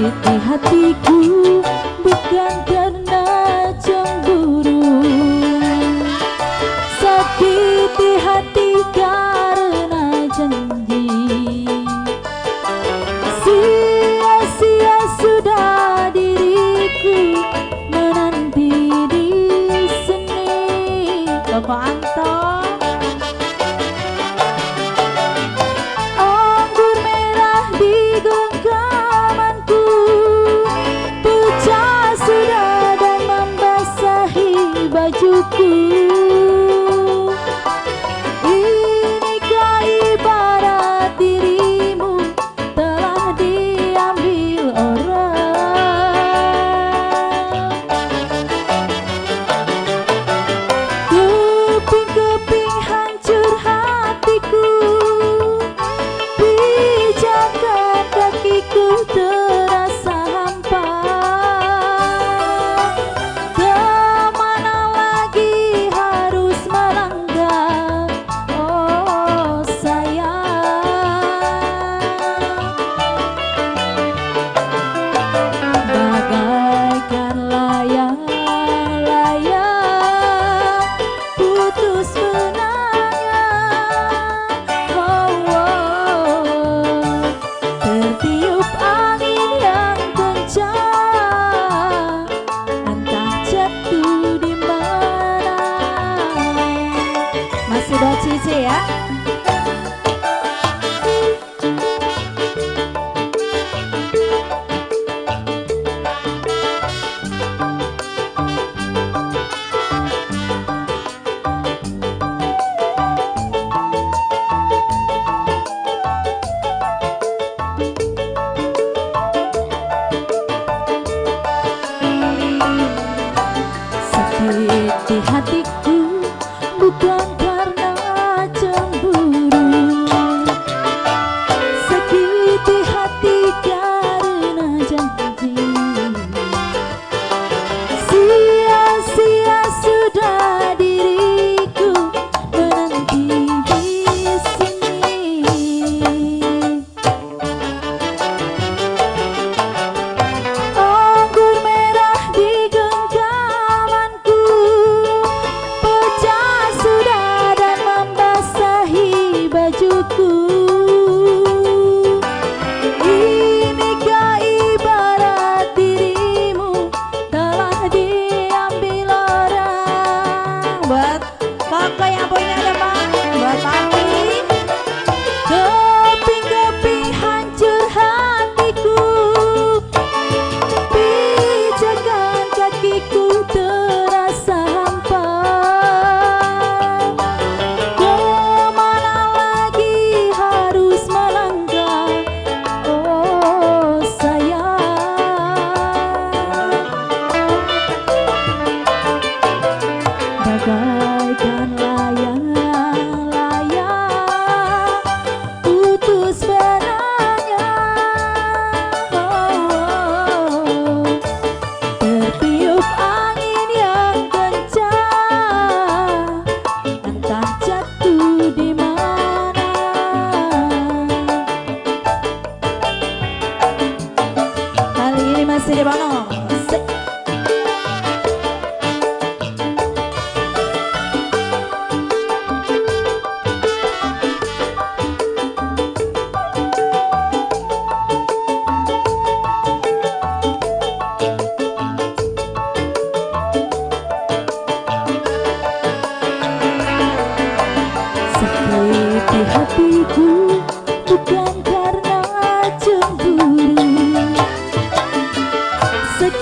di hatiku bukan karena cemburu, sakit di hati karena janji. Sia-sia sudah diriku menanti di sini. Bapak Anto, bajuku. Inikah ibarat dirimu telah diambil orang. Keping-keping hancur hatiku, pijakan kakiku terasa hampa. Cici ya. Sakit di hatiku bukan karena cemburu, sakit di hati karena janji. Sia-sia sudah diriku menanti di sini. Anggur merah di genggamanku pecah sudah dan membasahi bajuku. Inikah ibarat dirimu telah diambil orang. Buat kakak yang punya teman, buat papi. Keping-keping hancur hatiku, pijakan kakiku terasa hampa. Kemana lagi harus melangkah, oh sayang. Bagaikan layang-layang putus benangnya, tertiup angin yang kencang, entah jatuh di mana. Kali ini masih di Bono. Sakit di hatiku bukan karena cemburu, sakit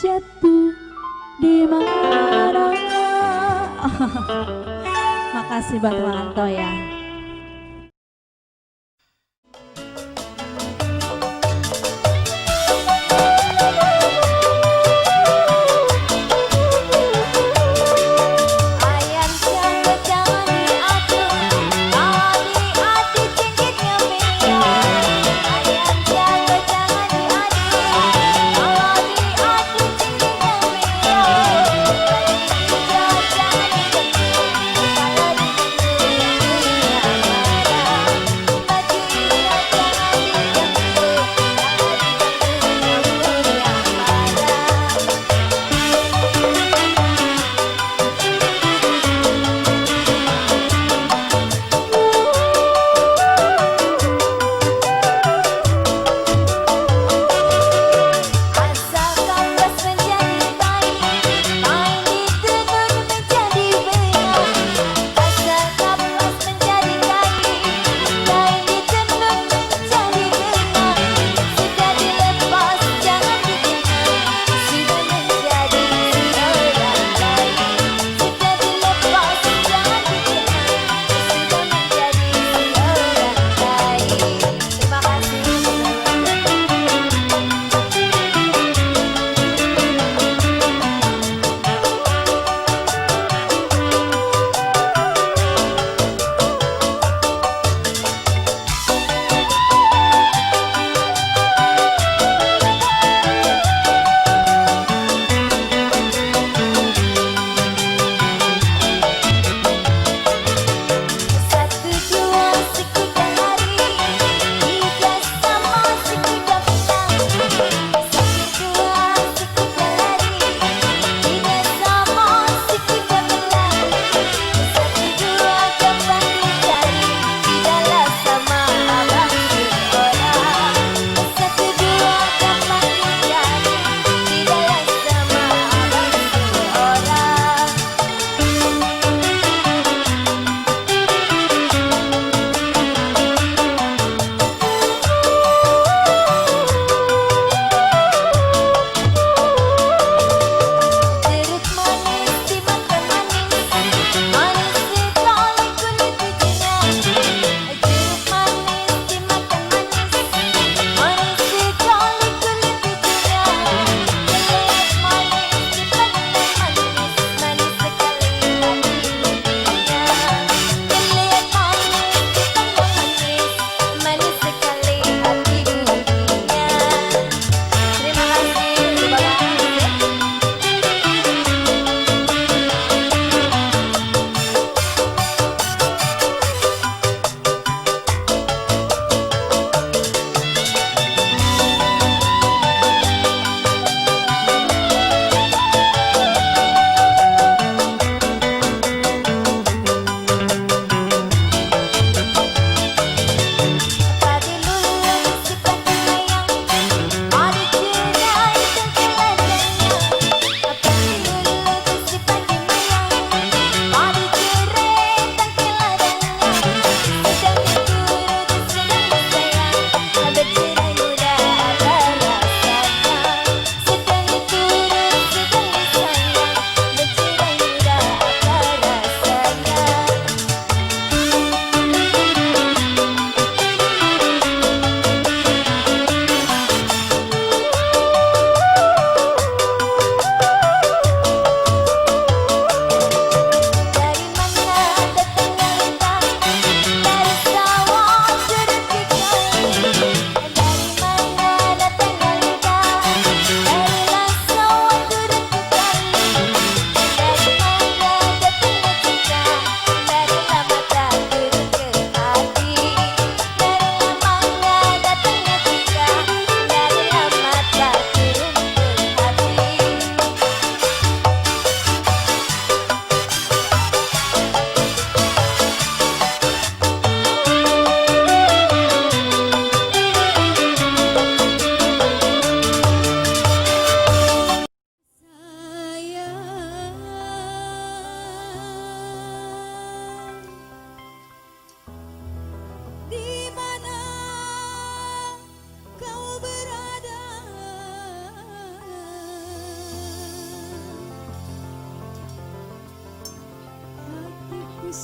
jatuh di mana. Makasih buat Wanto ya.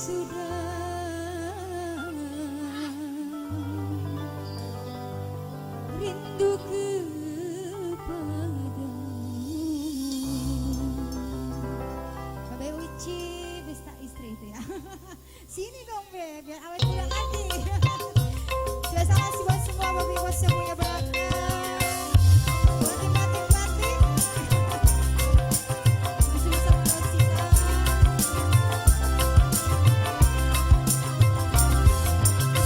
sudah rindu kepadamu. Babe Uci bisa istri itu ya. Sini dong Be, biar awet muda lagi. Biasa kasih buat semua babi bos yang punya bakat. Batin. Masih bisa mengasihkan.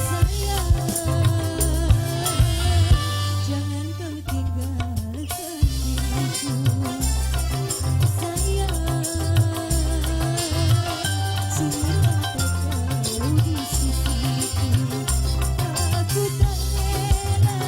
Sayang, jangan kau tinggalkan diriku. Sayang, sungguh tak kau di sisiku. Aku tak rela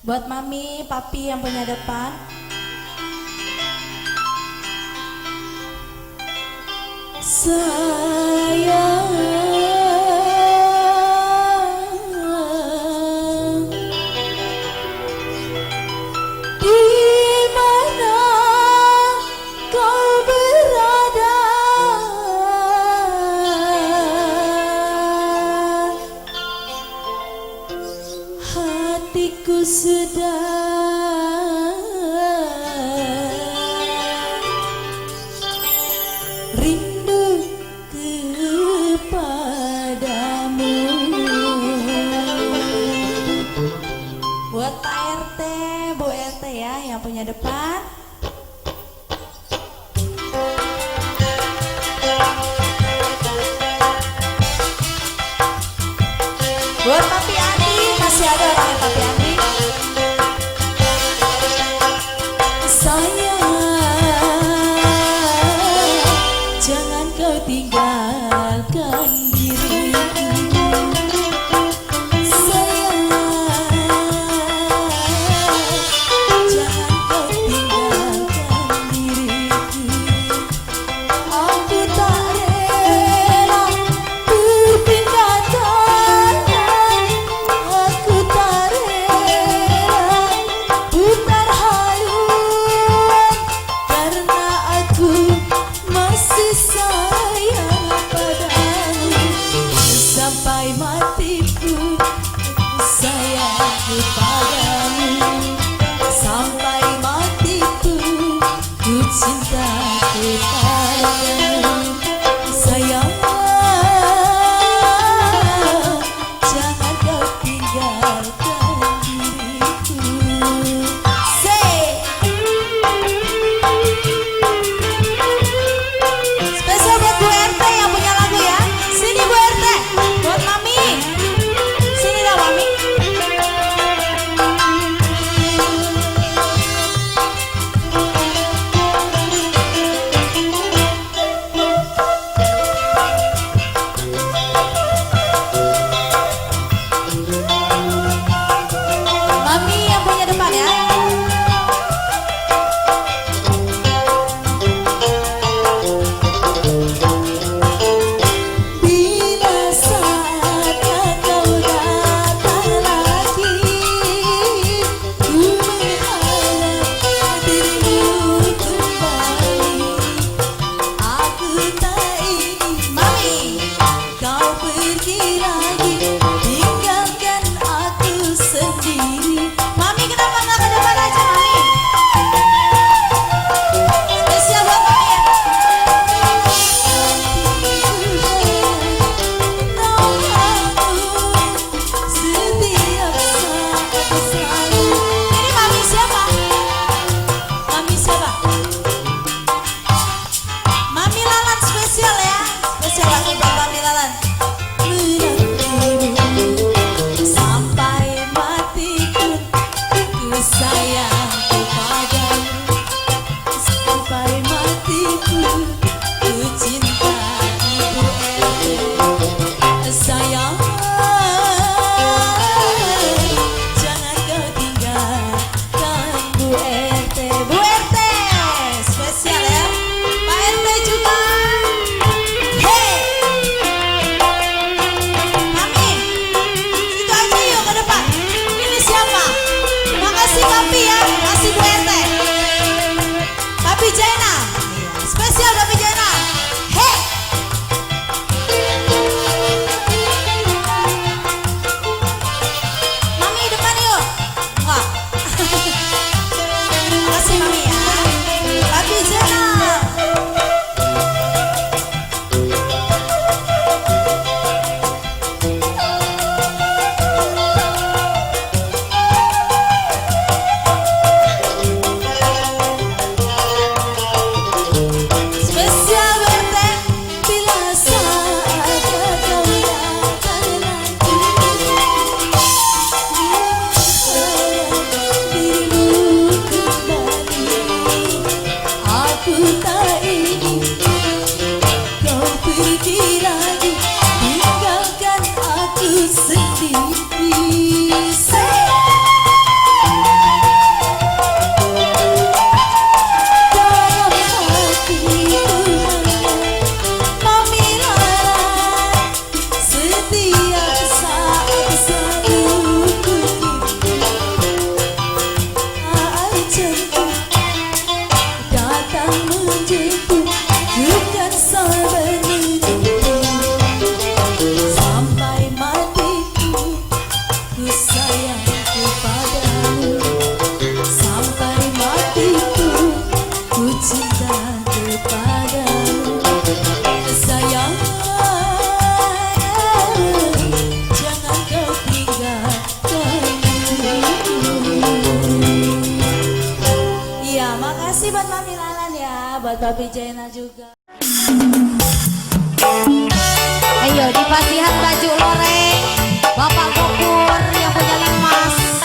Buat mami, papi yang punya depan. Sayang, di mana kau berada? Hatiku sedang rindu kepadamu. Buat Pak RT, Bu RT ya yang punya depan. Buat Papi Andi, masih ada orangnya Papi Andi. Sayang, jangan kau tinggalkan diriku. Sayang, jangan kau tinggalkan Makasih buat Mami Lalan ya, buat Babi Jena juga. Ayo dipasihan baju loreng Bapak Gopur yang punya limas.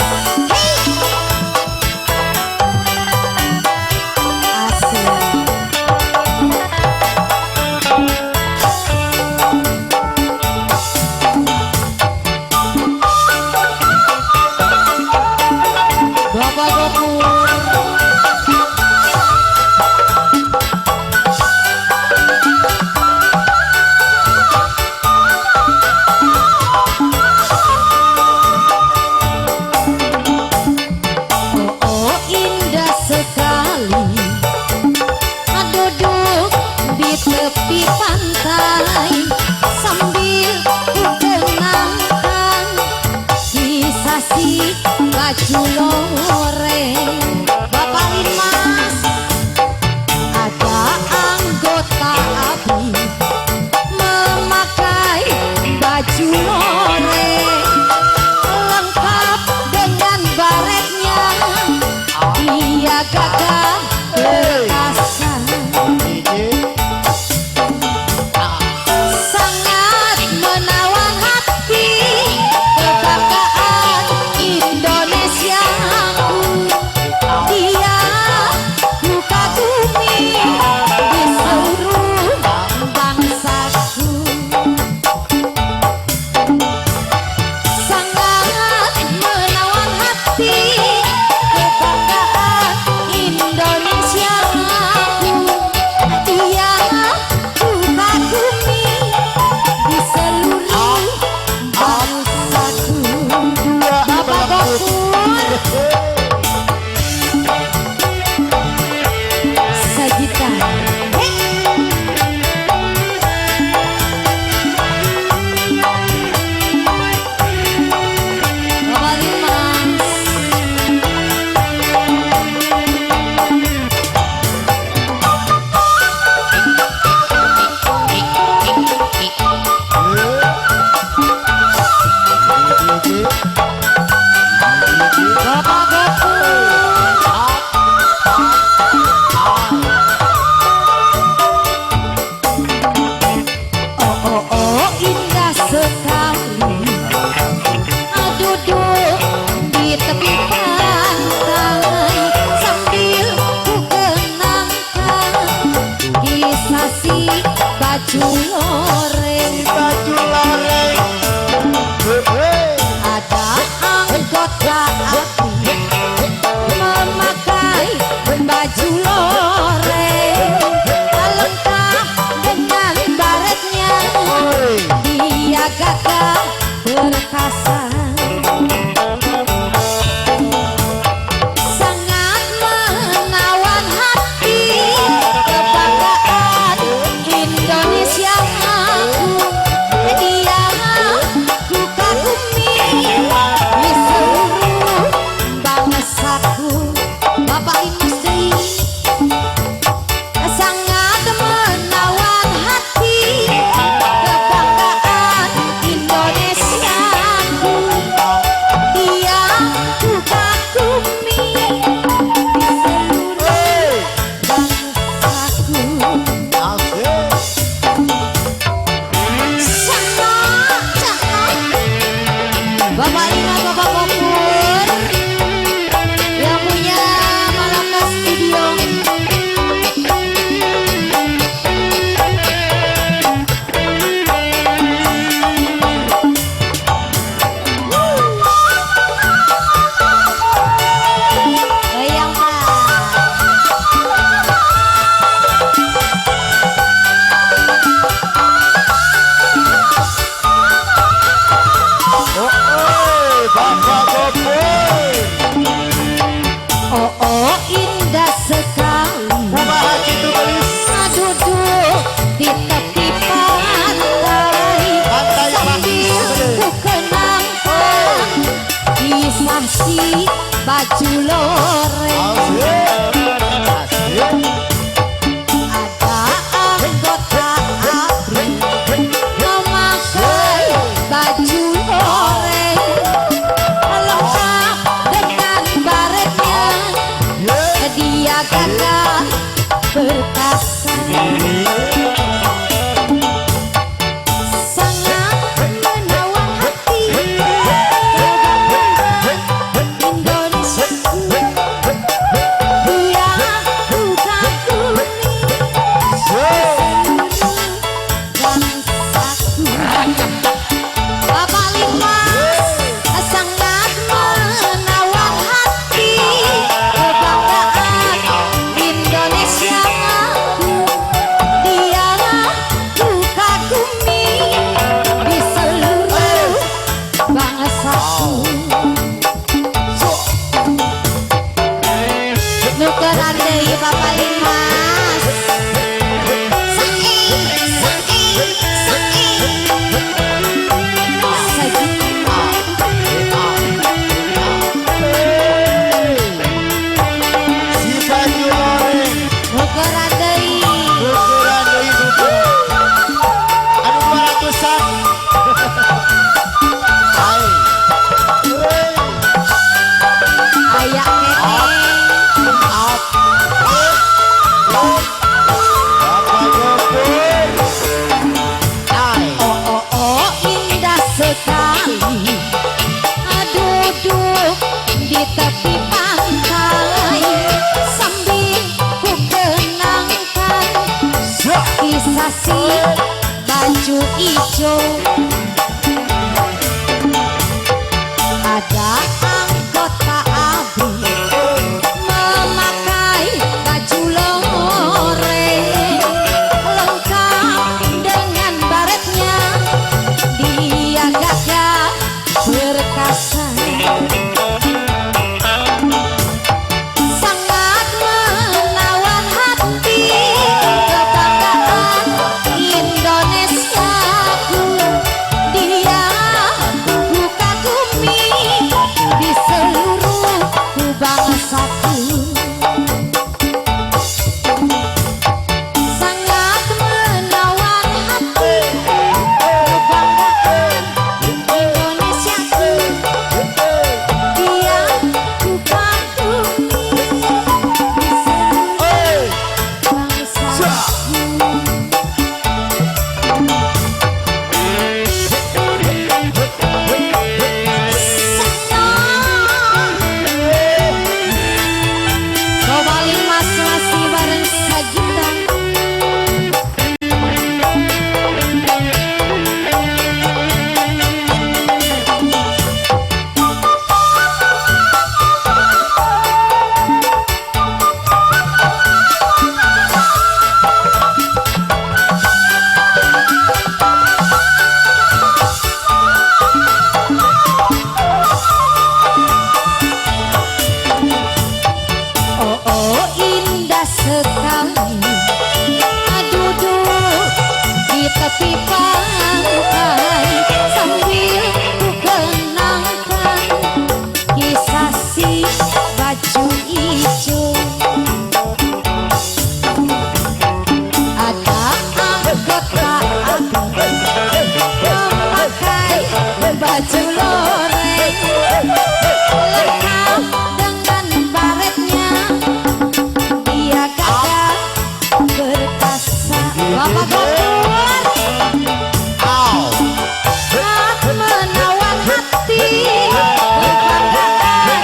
Tepi pantai sambil kukenangkan kisah si baju loreng Bapak Limas. Ada anggota ABRI memakai baju loreng lengkap dengan baretnya, dia gagah perkasa. Baju loreng, ada anggota ABRI memakai baju loreng lengkap dengan baretnya, dia gagah perkasa. Bapak Ina, Bapak Gopur yang punya Malaka Studio. Goyang Pak. Oh indah sekali duduk di tepi pantai sambil ku kenangkan kisah si baju loreng. Ada anggota ABRI memakai baju loreng lengkap dengan baretnya, dia gagah perkasa sangat menawan hati Indonesia dia bukan bumi bangsaku Bapak Limas sangat menawan hati kebanggaan Indonesia dia buka bumi di seluruh bangsaku nukeran deui Bapak Limas saking Si baju loreng nukeran deui ukuran deui anu 200-an hai aya keneh Bapak Jokowi hai oh indah sekali duduk di tepi pantai sambil ku kenangkan kisah si baju ijo ada anggota ABRI memakai baju loreng lengkap dengan baretnya dia gagah perkasa sangat menawan hati kebanggaan Indonesiaku dia buka bumi di seluruh bangsaku sangat menawan hati kebanggaan Indonesiaku dia buka bumi di seluruh bangsaku Coba Limas masih bareng Sagita oh indah sekali duduk di tepi pantai sambil ku kenangkan kisah si baju ijo ada anggota ABRI memakai baju loreng lengkap dengan baretnya dia gagah perkasa Bapak Gopur sangat menawan hati kebanggaan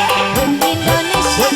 Indonesia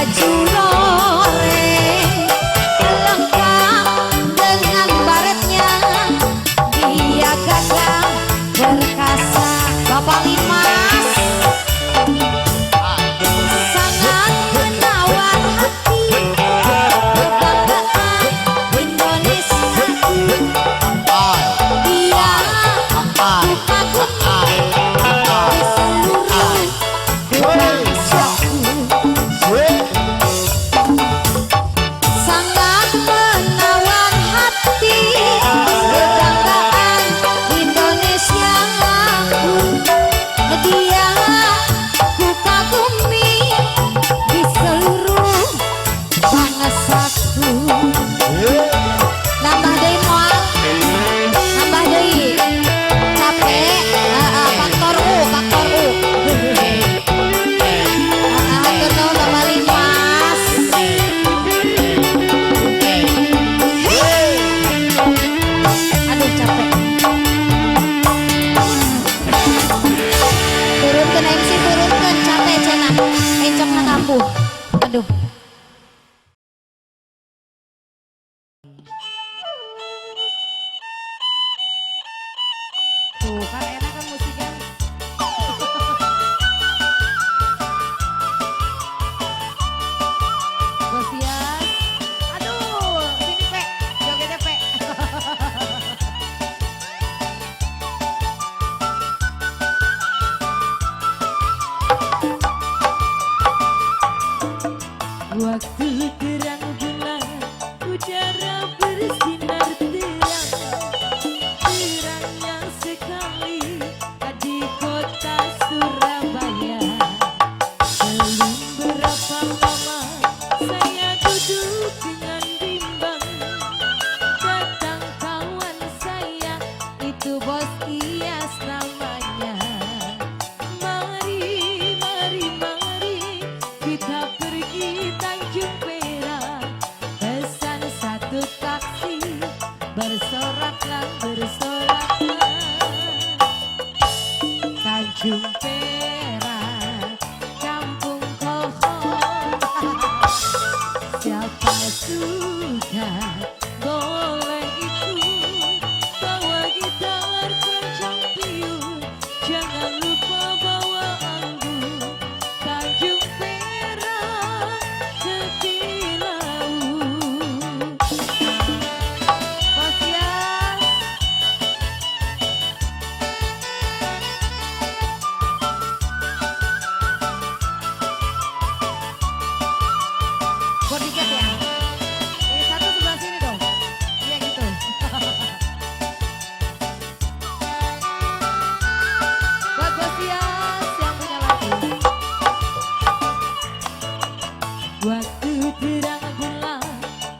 baju loreng lengkap dengan baretnya, dia gagah perkasa. Bapak Limas sangat menawan hati, kebanggaan Indonesia. Dia kagum di seluruh bangsaku. Sangat menawan hati, kebanggaan Indonesia. Dia ku kagumi di seluruh bangsaku. Nambah deui moal, nambah deui capek, faktor U, faktor U. Hatur nuhun Bapak Limas. Aduh capek. Turunkeun MC, turunkeun capek cenah. Encokna kambuh. Aduh. Tuh kan enak kan musiknya. Gosias. Aduh, sini Pe, jogetnya Pe. Waktu terang bulan, udara bersinar terang, terangnya sekali di kota Surabaya. Belum berapa lama saya duduk dengan bimbang, datang kawan saya, itu Bos Iyas namanya. Mari, mari, mari kita pergi Tanjung Perak, pesan satu taksi, bersoraklah, bersoraklah. Tanjung Perak, kampung pohon, siapa suka boleh ikut, bawa gitar kencang piun, jangan lupa bawa anggur. Tanjung Perak, tepi laut. Gosias. Bodyguard ya. Ini satu sebelah sini dong. Iya gitu. Buat Gosias yang punya lagu. Waktu terang bulan,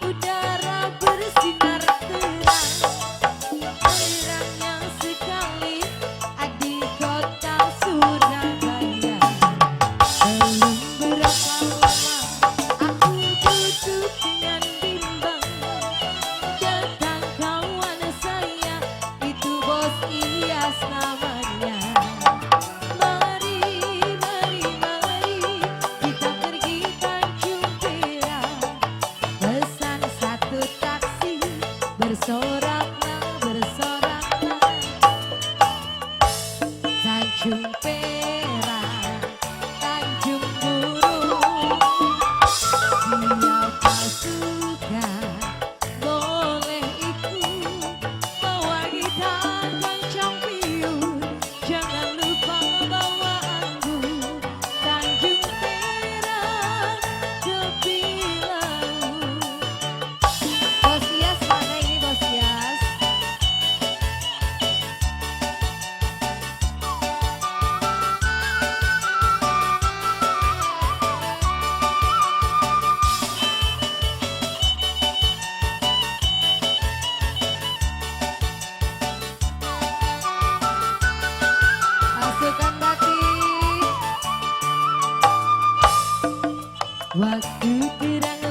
udara bersinar terang, terangnya sekali di kota Surabaya. Belum berapa lama aku duduk dengan bimbang, datang kawan saya, itu Bos Iyas namanya. Mari, mari, mari kita pergi Tanjung Perak, pesan satu taksi, bersoraklah, bersoraklah. Tanjung Perak, Tanjung Burung, siapa suka boleh ikut, bawa gitar kencang piun, jangan lupa bawa anggur. Tanjung Perak, tepi laut. Gosias mana ini Gosias? Pasukan batik. Waktu terang